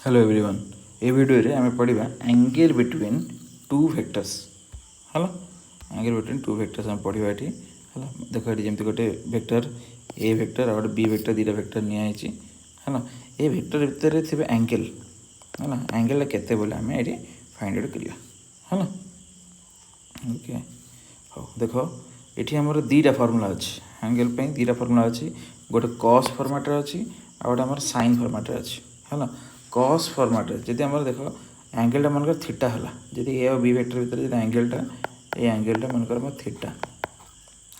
Hello everyone ये video रे आम पढ़ा एंगल बिटवीन टू वेक्टर्स है एंगल बिटवीन टू वेक्टर्स आम पढ़ा ये है देख ये जमी गोटे वेक्टर ए वेक्टर और बी वेक्टर दुटा वेक्टर नियाई है ये वेक्टर भितर थे एंगल है एंगल केते बोले आम ये फाइंड आउट करिया है ओके हाँ देख ये आमर दुटा फर्मूला अच्छी एंगल दुटा फर्मूला अच्छी गोटे कॉस फॉर्मेट अच्छी आ गोटे आम साइन फॉर्मेट अच्छी है कॉस फॉर्मेट जदि आम देख एंगलटा मनकर थीटा है जदि ए और बी वेक्टर भितर एंगलटा ये एंगलटा मनकर थीटा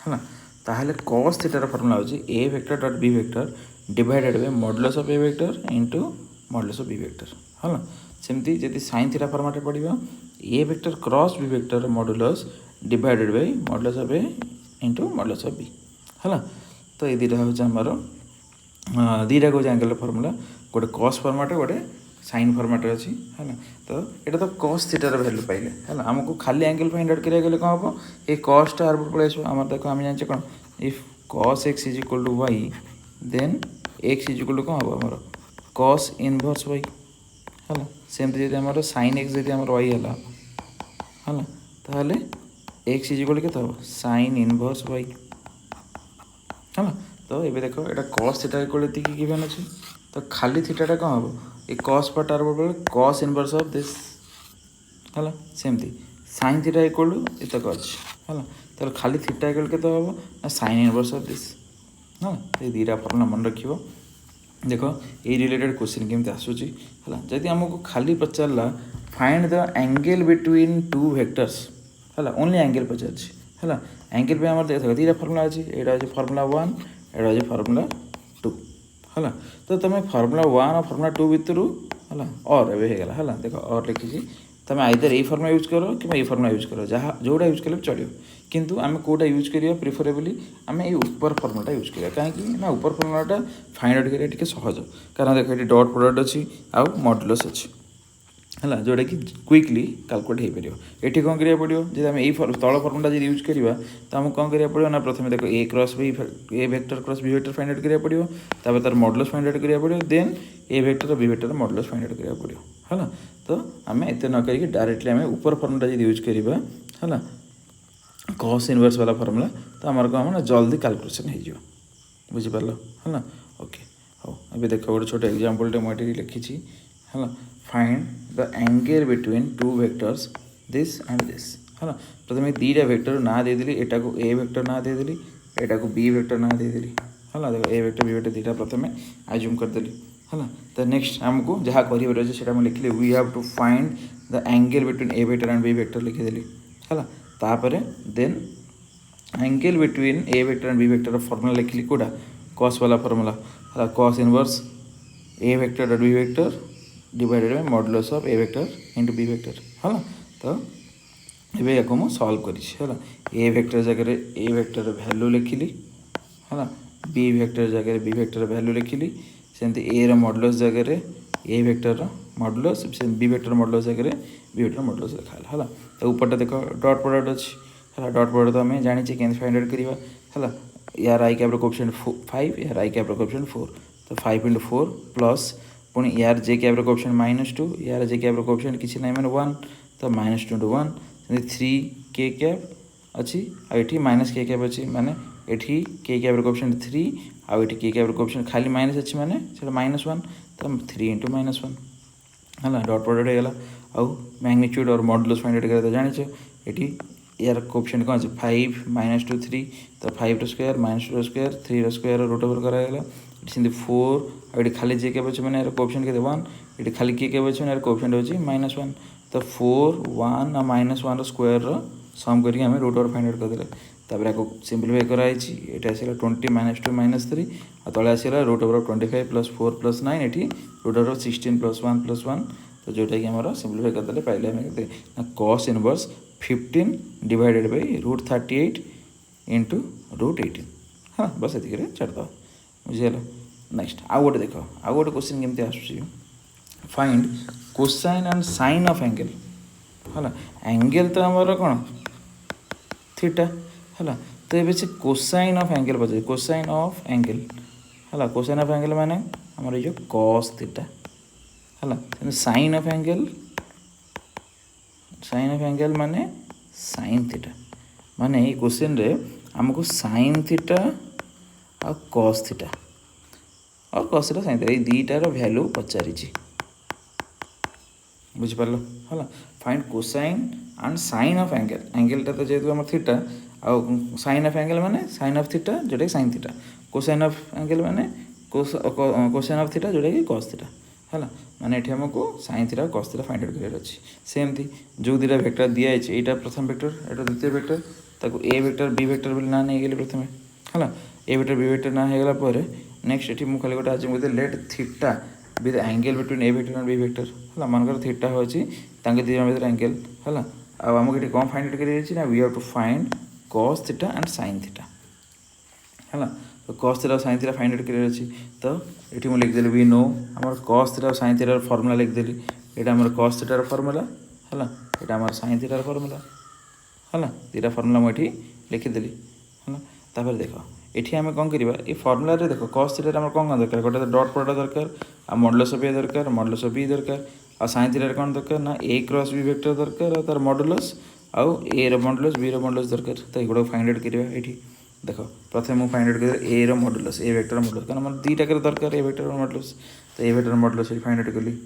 है ताहले कॉस थीटार फर्मूला होची A vector dot B vector divided by modulus of A vector into modulus of B vector है सेमती जदि साइन थीटा फर्मेट पड़ो A vector cross B vector modulus divided by modulus of A into modulus of B है तो ये दुटा हूँ आमर दुटा कौन एंगल फर्मूला गोटे कॉस फॉर्मेट गोटे साइन फॉर्मेट अच्छी है तो यहाँ तो कॉस थीटार वैल्यू पाइले है आमको खाली एंगल फाइंड आउट करा गले कौन हम ये कॉसटा आर पलि आस आम देख आम जाने कौन if cos X is equal to Y then X is equal to कौन हम आमर कॉस इनवर्स वाई है सेमती जब आम साइन एक्स जब आम वाई है ताहले एक्स इज इक्वल के हम साइन इनवर्स वाई है तो ये देख यहाँ कॉस थीटा इक्वल गिवन अच्छे तो खाली थीटाटा कौन हम ये cos part are cos inverse of this है सेमती साइन थीटा इक्वल टू इतक अच्छी है तो खाली थीटा इक्वल के हम ना साइन इनवर्स ऑफ दिस हाँ ये दुटा फर्मूला मन रख देख ये रिलेटेड क्वेश्चन केमती आसूची है जदि आमको खाली पचारा find the angle between two vectors है ओनली एंगल पचार है एंगल पे आम देख दुटा फर्मूला अच्छी यहाँ हूँ फर्मूला 1 यहाँ हूँ फर्मूला 2 है तो तुम फर्मूला 1 और फर्मूला 2 भितर है और एगला है देख और लिखी तुम आइदर ये फर्मूला यूज कर कि ये फर्मूला यूज कर जहाँ जोटा यूज कले चलो किंतु आम कोटा यूज करिया प्रिफरेबली आम ये ऊपर फर्मूलाटा यूज करिया कहीं ना ऊपर फर्मूलाटा फाइंड आउट करिया टिके सहज कारण देख ये डॉट प्रोडक्ट अच्छी आउ मॉडुलस अच्छी है जोटा कि क्विकली कैलकुलेट हो पार ये कौन करा पड़ो जब आम ये तल फर्मूला जब यूज करवा तो आमको कौन करा पड़ो ना प्रथम देख A cross B A vector cross B vector find out करा पड़ो तार मॉडुलस फाइंड आउट करा पड़ो then A vector B vector modulus find out करा पड़ो है तो आम एत न करके डायरेक्टली आम ऊपर फर्मूला जब यूज करवा है कॉस इनवर्स वाला फर्मूला तो आमर कौन जल्दी कैलकुलेशन हो बुझीपार है ओके हाँ अभी देख गोटे छोटे एग्जाम्पल मुझे लिखी है find the angle between two vectors this and this है प्रथम दुटा वेक्टर ना देदेली एटा को ए वेक्टर ना देदेली एटा को बी वेक्टर ना देदेली है देख ए वेक्टर बी वेक्टर दुटा प्रथम आज्यूम करदेली है तो नेक्स्ट आमको जहाँ कर लिखिली we have to find the angle between A vector and B vector लिखिदेली है तापर then angle between A vector and B vector formula लिखिली कौटा कॉस वाला फर्मूला है cos inverse A vector dot B vector divided by modulus of A vector into B vector है तो ये या मुझे सल्व कर ए वेक्टर जगह ए वेक्टर वैल्यू लिखिली है बी वेक्टर जगह बी वेक्टर वैल्यू लिखिली सेमती ए मॉडुलस जगह A vector modulus B vector modulus जगह बी वेक्टर मॉडुलस लिखा है तो ऊपर देख डॉट प्रोडक्ट अच्छी है डॉट प्रोडक्ट तो आम जानी के फाइंड आउट करवा है यार आई कैप कोएफिशिएंट 5 यार आई कैप कोएफिशिएंट 4 तो 5 इंटू 4 प्लस पुणी यार जे कैप कोएफिशिएंट -2 यार जे कैप कोएफिशिएंट किसी ना मैंने 1 तो -2 इंटू 1 3 के कैप अच्छी आठी माइनस के कैप अच्छी माने एठी के कैप कोएफिशिएंट 3 आउ एठी के कैप कोएफिशिएंट खाली माइनस अच्छी माने -1 तो 3 इंटू -1 है डॉट प्रोडक्ट होगा आउ मैग्नीट्यूड और मॉडुलस फाइंड आउट करें तो जानी ये यार कोएफिशिएंट कौन है 5 -2 3 तो 5 square -2 square 3 square root over कराला सेमती 4 और खाली जे कैप अच्छे मैंने कोएफिशिएंट के 1 ये खाली के कैप अच्छे मैंने कोएफिशिएंट होची -1 तो 4 1 और -1 स्क्वायर सम करके आम रूट ओवर फाइंड आउट करदे तापर आपको सिंपलीफाई कराई ये आसला 20 -2 -3 और तले आसला रूट ओवर 25 + 4 + 9 ये रूट ओवर 16 + 1 + 1 तो जोटा कि आम सिंपलीफाई करदे पाइले आम cos inverse 15 divided by √38 into √18 हाँ बस ये छाड़द बुझीगला नेक्स्ट आउ गोटे देख आउ गोटे क्वेश्चन केमती आसूँ find cosine and sine of angle है एंगल तो आमर कौन थीटा है तो ये से कोसाइन ऑफ एंगल पचार कोसाइन ऑफ एंगल है कोसाइन ऑफ एंगल माने आमर जो कॉस थीटा है साइन ऑफ एंगल माने साइन थीटा माने ये क्वेश्चन रे हमको साइन थीटा और कॉस थीटा और कॉस थीटा साइन थीटा ये दुईटार भैल्यू पचारि बुझिपार है find cosine and sine of एंगलटा तो जेहेतु आम थीटा आउ साइन ऑफ एंगल माने साइन ऑफ थीटा जोटा कि sine theta cosine of angle माने कोसाइन ऑफ थीटा जोटा कि कॉस थीटा है माने ये आमको sine theta cos theta find out करार अच्छी सेमती जो दुटा वेक्टर दिखाई यहाँ प्रथम वेक्टर यहाँ द्वितीय वेक्टर ताको ए वेक्टर बी वेक्टर बोली ना नहीं गली प्रथम है ए वेक्टर बी वेक्टर ना हो गला नेक्स्ट ये मुझे खाली गोटे आज let theta with angle between A vector and B vector है मनकर थीटा हो दुई जन भर एंगल है आमको ये कौन फाइंड आउट ना we have to find cos theta and sine theta है तो कॉस थीटा और साइन थीटा फाइंड आउट करार अच्छी तो ये मुझे लिखिदेली वी नो आम कॉस थीटा और साइन थीटार फर्मुला लिखिदेली यहाँ आम कॉस थीटार फर्मुला है यहाँ आम साइन थीटार फर्मुला है दुटा फर्मुला मुझे लिखिदेली है देख ये आम कौन करवा ये फर्मुला देख कॉस थीटार आम कौन दरकार गोटे डट प्रोडक्ट दरकार आ मॉडुलस ऑफ ए दरकार मॉडुलस ऑफ बी दरकार आ साइन थीटार कौन दरकार ना ए क्रॉस बी वेक्टर दरकार और तार मॉडुलस आउ ए रो मॉडुलस बी रो मॉडुलस दरकार तो ये फाइंड आउट करवा ये देख प्रथम मुझे फाइंड आउट कर ए रो मॉडुलस ए वेक्टर मॉडुलस कारण मतलब दुईटा दरकार ए वेक्टर मॉडुलस तो ए वेक्टर मॉडुलस फाइंड आउट कली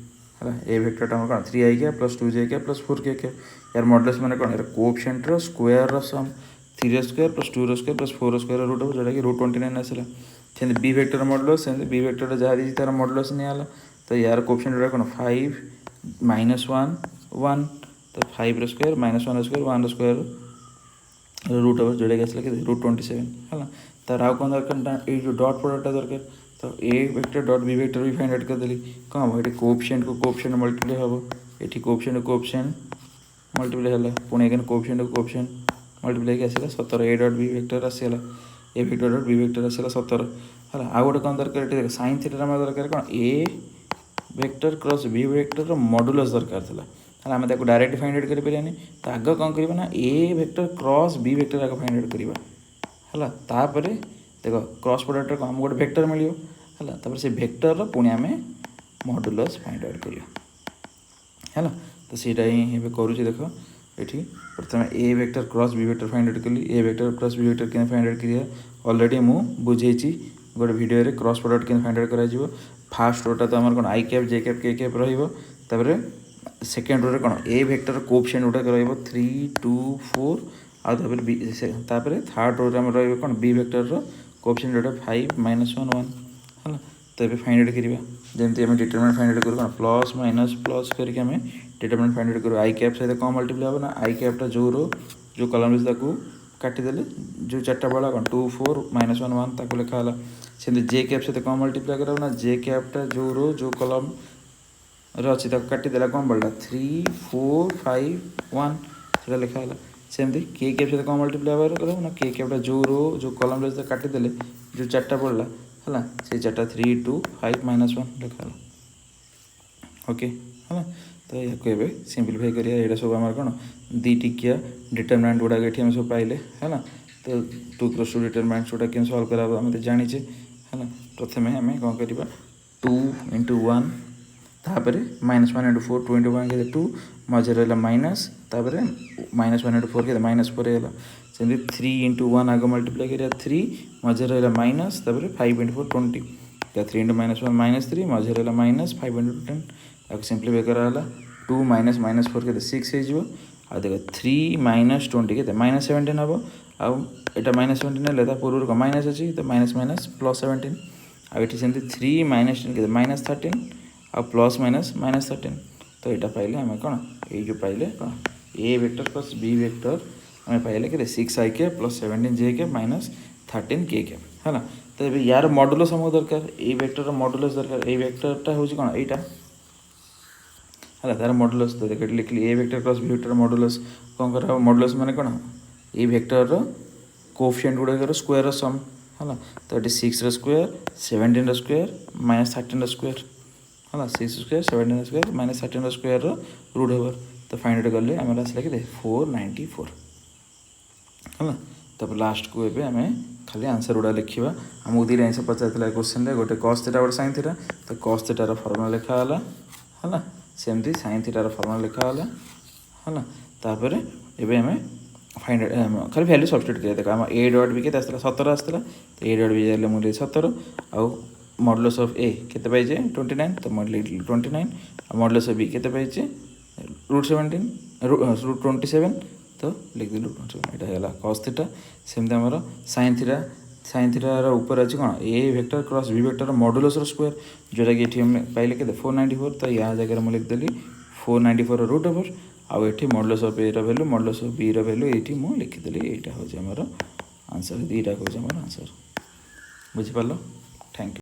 है ए वेक्टर कौन 3i क्या प्लस 2j क्या प्लस 4k क्या यार मॉडुलस मैंने कौन यार कोएफिशिएंट रो स्क्वायर रो sum 3 square plus 2 square plus 4 square root हो जोटा कि √29 आसला से बी वेक्टर मॉडुलस से बी वेक्टर जहाँ दी तार मॉडुलस नहीं तो यार कोएफिशिएंट कौन 5 -1 1 तो 5 square -1 square 1 square root over जोड़ा आसला कि √27 है तार आउ कौन दरकार ये जो डॉट प्रोडक्ट दरकार तो ए वेक्टर डॉट बी वेक्टर भी फाइंड आउट करदेली कौन हम ये कोएफिशिएंट को कोएफिशिएंट मल्टीप्लाई हम ये कोएफिशिएंट कोएफिशिएंट मल्टीप्लाई है पुणी एगेन कोएफिशिएंट कोएफिशिएंट मल्टीप्लाई आसला 17 ए डॉट बी वेक्टर आसला ए वेक्टर डॉट बी वेक्टर आसला 17 है आउ गोटे कौन दरकार ये साइन थीटा दरकार कौन A vector cross B vector modulus दरकार था है आम डायरेक्ट फाइंड आउट करें तो आग कौन करना ना ए वेक्टर क्रॉस बी वेक्टर आग फाइंड आउट करवा है तापर देख क्रॉस प्रोडक्ट आम गोटे वेक्टर मिल है से वेक्टर पुणी आम मॉडुलस फाइंड आउट करवा है तो सीटा ही करुचे देख ये प्रथम A vector cross B vector find out कली A vector cross B vector के फाइंड आउट करिया ऑलरेडी मु बुझे गोटे वीडियो रे क्रॉस प्रोडक्ट के फाइंड आउट करा फास्ट रोटा तो आम कौन i cap j cap k cap रही सेकेंड रो कौन ए वेक्टर कोएफिशिएंट गुटाक रो 3 2 4 आउे बी थर्ड रो आम रहा बी वेक्टर कोएफिशिएंट जोटा 5 -1 1 है तो ये फाइंड आउट करवा जमी आम डिटरमिनेंट फाइंड आउट कर प्लस माइनस प्लस करके आम डिटरमिनेंट फाइंड आउट कर आई कैप सहित कौन मल्टीप्लाई हम ना आई कैपटा जो रो जो कलम काटिदेले जो चार्टा बड़ा कौन 2 4 -1 1 ताको लिखाला से जे कैप सहित कौन मल्टीप्लाई कर ना जे कैपटा जो रो जो कलम रही काटिदेला कौन बढ़ला 3 4 5 1 से लिखाला सेमती के कैप सहित कौन मल्टीप्लाई कर ना के कैपटा जो रो जो कलम रही काटिदेले जो चार्टा पड़ा है से चार्टा 3 2 5 -1 लिखाला ओके है तो यहाँ सिंप्लीफाई करिया यहाँ सब आम कौन दी टिकिया डिटरमिनेंट गुड़ाक ये सब पाइले है तो 2 क्रॉस 2 डिटरमिनेंट गुड़ा केम सल्व करा आम तो जाचे है प्रथम आम कौन करवा 2 × 1 तापर -1 × 4 2 × 1 के 2 मझे रहा माइनस तापर -1 × 4 के -4 है सेमती 3 × 1 आग मल्टीप्लाई करिया 3 मझे रहा माइनस तापर 5 × 4 20 3 × -1 -3 मझे रहा माइनस 5 × 10 आगे सिंप्लीफाई कराला 2 - -4 के 6 हो देख 3 - 20 के -17 हम आउ यहाँ -17 है पूर्व माइनस अच्छी तो माइनस माइनस +17 आठी सेमती 3 - 10 के -13 आ प्लस माइनस -13 तो यहाँ पाइले आम कौन ये जो पाइले कौन A vector plus B vector आम पाइले के 6i के प्लस 17j के -13k के है तो ये यार मॉडुलस हमको दरकार ए वेक्टर मॉडुलस दरकार ए वेक्टरटा हूँ कौन यहाँ है तार मॉडुलस तो देख लिखली A vector cross B vector modulus कौन कर मॉडुलस माने कौन ए वेक्टर कोएफिशिएंट गुड़ाक स्क्वायर सम है तो ये 6 स्क्वायर 17 स्क्वायर -13 स्क्वायर है 6 square 17 square -13 square root over तो फाइंड आउट कले आम आसला कि 494 है तब लास्ट को ये आम खाली आंसर गुड़ा लिखा आमको 2 आंसर पचार क्वेश्चन गोटे कॉस थीटा गोटे साइन थीटा तो कॉस थीटार फर्मुला लिखाला है सेमती साइन थीटार फर्मुला लिखा है तापर एबे हमें फाइंड खाली वैल्यू सब्स्टिट्यूट करिया देखो आम ए डॉट बी केते आसला 17 आसला तो ए डॉट बी जाले मुझे 17 आउ मॉडुलस ऑफ ए केते पाइजे 29 तो मॉडुलस 29 और मॉडुलस ऑफ बी केते पाइजे रूट 27 तो लिख दिलु रूट 27 एटा हैला cos थीटा सेमते हमर sin थीटा रा ऊपर अछि कोन A vector cross B vector modulus रो स्क्वायर जोटा कि एठी हम पाइले केते 494 तो या जगह हम लिख देली 494 रूट ओवर आउ एठी मॉडुलस ऑफ ए रा वैल्यू मॉडुलस ऑफ बी रा वैल्यू एठी मु लिखि देली एटा हो जे हमर आंसर दीटा हो जे हमर आंसर बुझि पालो थैंक यू।